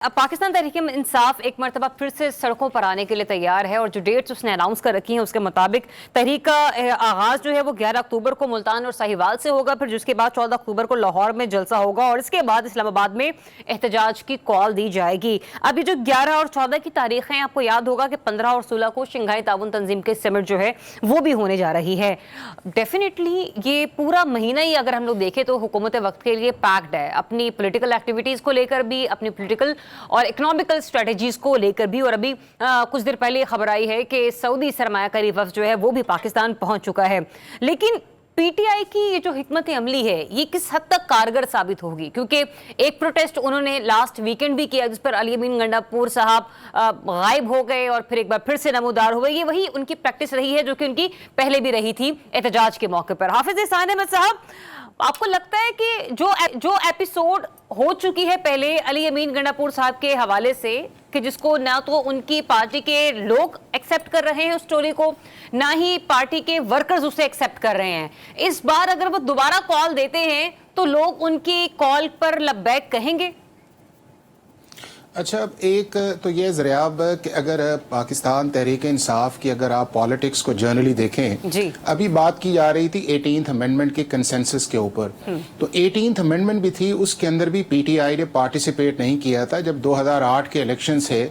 अब पाकिस्तान तहरीक-ए-इंसाफ एक मरतबा फिर से सड़कों पर आने के लिए तैयार है और जो डेट्स उसने अनाउंस कर रखी हैं उसके मुताबिक तहरीक का आगाज़ जो है वो 11 अक्टूबर को मुल्तान और साहिवाल से होगा, फिर जिसके बाद 14 अक्टूबर को लाहौर में जलसा होगा और इसके बाद इस्लामाबाद में एहतजाज की कॉल दी जाएगी। अब ये जो 11 और 14 की तारीख हैं, आपको याद होगा कि 15 और 16 को शंघाई ताउन तंजीम के समिट जो है वो भी होने जा रही है। डेफिनेटली ये पूरा महीना ही अगर हम लोग देखें तो हुकूमत वक्त के लिए पैक्ड है, अपनी पोलिटिकल एक्टिविटीज़ को लेकर भी, अपनी पोलिटिकल और इकोनॉमिकल स्ट्रेटजीज को लेकर भी। और अभी कुछ देर पहले खबर आई है कि सऊदी सरमायाकारी वफ्द जो है वो भी पाकिस्तान पहुंच चुका है। लेकिन पीटीआई की ये जो हिकमत अमली है ये किस हद तक कारगर साबित होगी, क्योंकि एक प्रोटेस्ट उन्होंने लास्ट वीकेंड भी किया जिस पर अली अमीन गंडापुर साहब गायब हो गए और फिर एक बार फिर से नमूदार हुए। ये वही उनकी प्रैक्टिस रही है जो कि उनकी पहले भी रही थी एहतजाज के मौके पर। हाफिज एहसान अहमद साहब, आपको लगता है कि जो एपिसोड हो चुकी है पहले अली अमीन गंडापुर साहब के हवाले से, कि जिसको ना तो उनकी पार्टी के लोग एक्सेप्ट कर रहे हैं उस स्टोरी को, ना ही पार्टी के वर्कर्स उसे एक्सेप्ट कर रहे हैं, इस बार अगर वो दोबारा कॉल देते हैं तो लोग उनकी कॉल पर लब्बैक कहेंगे? अच्छा, एक तो ये ज़रियाब कि अगर पाकिस्तान तहरीक इंसाफ की अगर आप पॉलिटिक्स को जर्नली देखें जी। अभी बात की जा रही थी 18th अमेंडमेंट के कंसेंसस के ऊपर, तो 18th अमेंडमेंट भी थी, उसके अंदर भी पीटीआई ने पार्टिसिपेट नहीं किया था। जब 2008 के इलेक्शन थे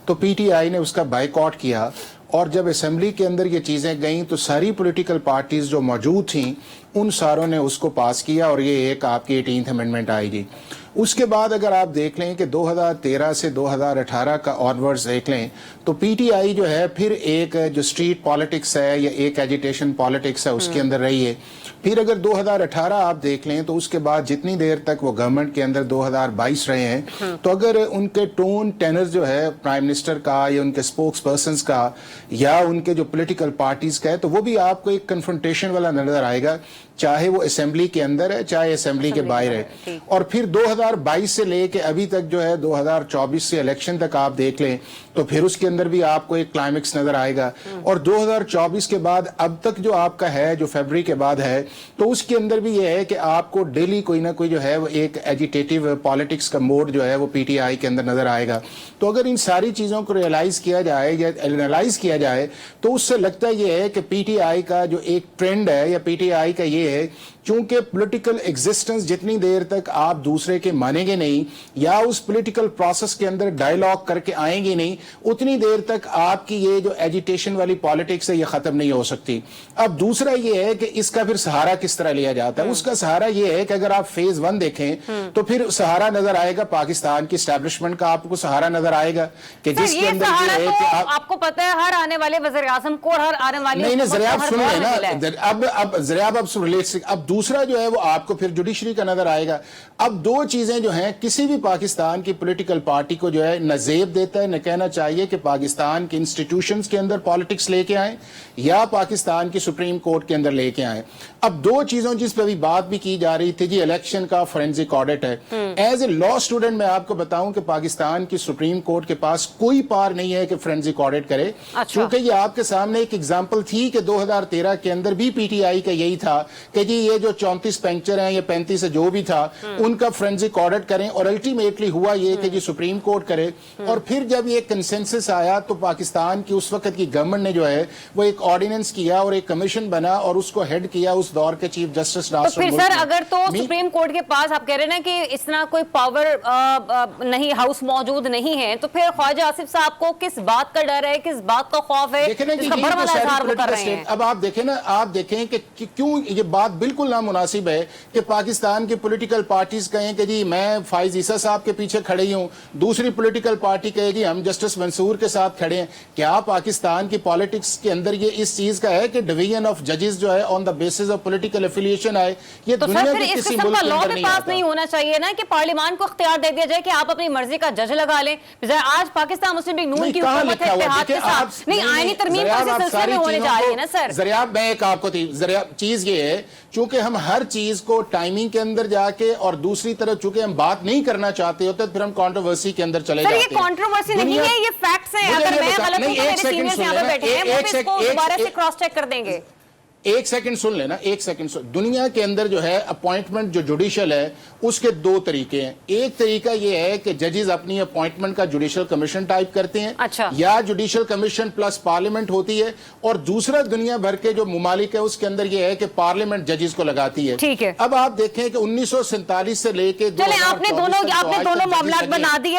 तो पीटीआई ने उसका बाइकआउट किया और जब असेंबली के अंदर ये चीज़ें गईं तो सारी पॉलिटिकल पार्टीज जो मौजूद थीं उन सारों ने उसको पास किया और ये एक आपकी 18th अमेंडमेंट आएगी। उसके बाद अगर आप देख लें कि 2013 से 2018 का ऑनवर्ड्स देख लें तो पीटीआई जो है फिर एक जो स्ट्रीट पॉलिटिक्स है या एक एजिटेशन पॉलिटिक्स है उसके अंदर रही है। फिर अगर 2018 आप देख लें तो उसके बाद जितनी देर तक वो गवर्नमेंट के अंदर 2022 रहे हैं तो अगर उनके टोन टेनर जो है प्राइम मिनिस्टर का या उनके स्पोक्स पर्सन्स का या उनके जो पॉलिटिकल पार्टीज का है तो वो भी आपको एक कन्फ्रंटेशन वाला नजर आएगा, चाहे वो असेंबली के अंदर है चाहे असेंबली के बाहर है। और फिर 2022 से लेके अभी तक जो है 2024 से इलेक्शन तक आप देख लें तो फिर उसके अंदर भी आपको एक क्लाइमेक्स नजर आएगा। और 2024 के बाद अब तक जो आपका है, जो फरवरी के बाद है, तो उसके अंदर भी ये है कि आपको डेली कोई ना कोई जो है वो एक एजिटेटिव पॉलिटिक्स का मोड जो है वो पीटीआई के अंदर नजर आएगा। तो अगर इन सारी चीजों को रियलाइज किया जाए या एनालाइज किया जाए तो उससे लगता ये है कि पीटीआई का जो एक ट्रेंड है या पीटीआई का ये है, चूंकि पॉलिटिकल एग्जिस्टेंस जितनी देर तक आप दूसरे के मानेंगे नहीं या उस पॉलिटिकल प्रोसेस के अंदर डायलॉग करके आएंगे नहीं, उतनी देर तक आपकी ये जो एजिटेशन वाली पॉलिटिक्स है ये खत्म नहीं हो सकती। अब दूसरा ये है कि इसका फिर सहारा किस तरह लिया जाता है। उसका सहारा ये है कि अगर आप फेज 1 देखें तो फिर सहारा नजर आएगा पाकिस्तान की एस्टैब्लिशमेंट का, आपको सहारा नजर आएगा कि जिसके अंदर ये है कि आपको पता है हर आने वाले वज़ीर आज़म को, हर आने वाले नहीं ज़रियाब सुन रहे ना, अब ज़रियाब अब अब दूसरा जो है वो आपको फिर जुडिशरी का नजर आएगा। अब दो चीजें जो हैं किसी भी पाकिस्तान की पॉलिटिकल पार्टी को जो है न जेब देता है, न कहना चाहिए कि पाकिस्तान के इंस्टीट्यूशंस के अंदर पॉलिटिक्स लेके आए या पाकिस्तान की सुप्रीम कोर्ट के अंदर लेके आए। अब दो चीजों जिस पर अभी बात भी की जा रही थी जी, इलेक्शन का फोरेंसिक ऑडिट है। एज ए लॉ स्टूडेंट मैं आपको बताऊं कि पाकिस्तान की सुप्रीम कोर्ट के पास कोई पावर नहीं है कि फोरेंसिक ऑडिट करे। क्योंकि ये आपके सामने एक एग्जाम्पल थी कि 2013 के अंदर भी पीटीआई का यही था कि जी ये जो 34 पेंचर हैं या 35 जो भी था उनका फोरेंसिक ऑडिट करें, और अल्टीमेटली हुआ ये कि जी सुप्रीम कोर्ट करे। और फिर जब ये कंसेंसस आया तो पाकिस्तान की उस वक्त की गवर्नमेंट ने जो है वो एक ऑर्डिनेंस किया और एक कमीशन बना और उसको हेड किया उस दौर के चीफ जस्टिस। तो फिर सर अगर तो सुप्रीम कोर्ट के पास आप कह रहे हैं ना कि इतना कोई पावर नहीं, हाउस मौजूद नहीं है, तो फिर ख्वाजा आसिफ साहब को किस बात का डर है, किस बात का खौफ है? अब आप देखें ना, आप देखें कि क्यों ये बात बिल्कुल नामुनासिब है कि पाकिस्तान की पॉलिटिकल पार्टीज कहें कि जी मैं फाइज ईसा साहब के पीछे खड़े हूं, दूसरी पॉलिटिकल पार्टी कहेगी हम जस्टिस मंसूर के साथ खड़े हैं। क्या पाकिस्तान की पॉलिटिक्स के अंदर ये इस चीज का है कि डिवीजन ऑफ जजेस जो है on the basis of political affiliation आए? ये तो दुनिया के किसी मुल्क के अंदर नहीं आता। नहीं होना चाहिए ना कि पार्लियामान को इख्तियार दे दिया जाए कि आप अपनी मर्जी का जज लगा लें। आज पाकिस्तान मुस्लिम लीग नून की हुकूमत है इत्तेहाद के साथ, नहीं आईनी तरमीम इस सिलसिले में होने जा रही है ना सर। ज़रियाब मैं एक आपको थी ज़रियाब चीज ये है, चूंकि हम हर चीज को टाइमिंग के अंदर जाके और दूसरी तरफ चूंकि हम बात नहीं करना चाहते होते फिर हम कंट्रोवर्सी के अंदर चले जाते हैं। ये कंट्रोवर्सी नहीं है, ये फैक्ट्स हैं। अगर मैं गलत हूं तो मेरे सीनियर्स यहां पे बैठे हैं, वो इसको दोबारा से क्रॉस चेक कर देंगे। एक सेकंड सुन लेना, एक सेकंड सुन। दुनिया के अंदर जो है अपॉइंटमेंट जो जुडिशल है उसके दो तरीके हैं। एक तरीका ये है कि जजेस अपनी अपॉइंटमेंट का जुडिशल कमीशन टाइप करते हैं, अच्छा। या जुडिशल कमीशन प्लस पार्लियामेंट होती है, और दूसरा दुनिया भर के जो मुमालिक है उसके अंदर ये है कि पार्लियामेंट जजेस को लगाती है। ठीक है। अब आप देखें कि 1947 से लेके चले आपने दोनों मामला बना दिए।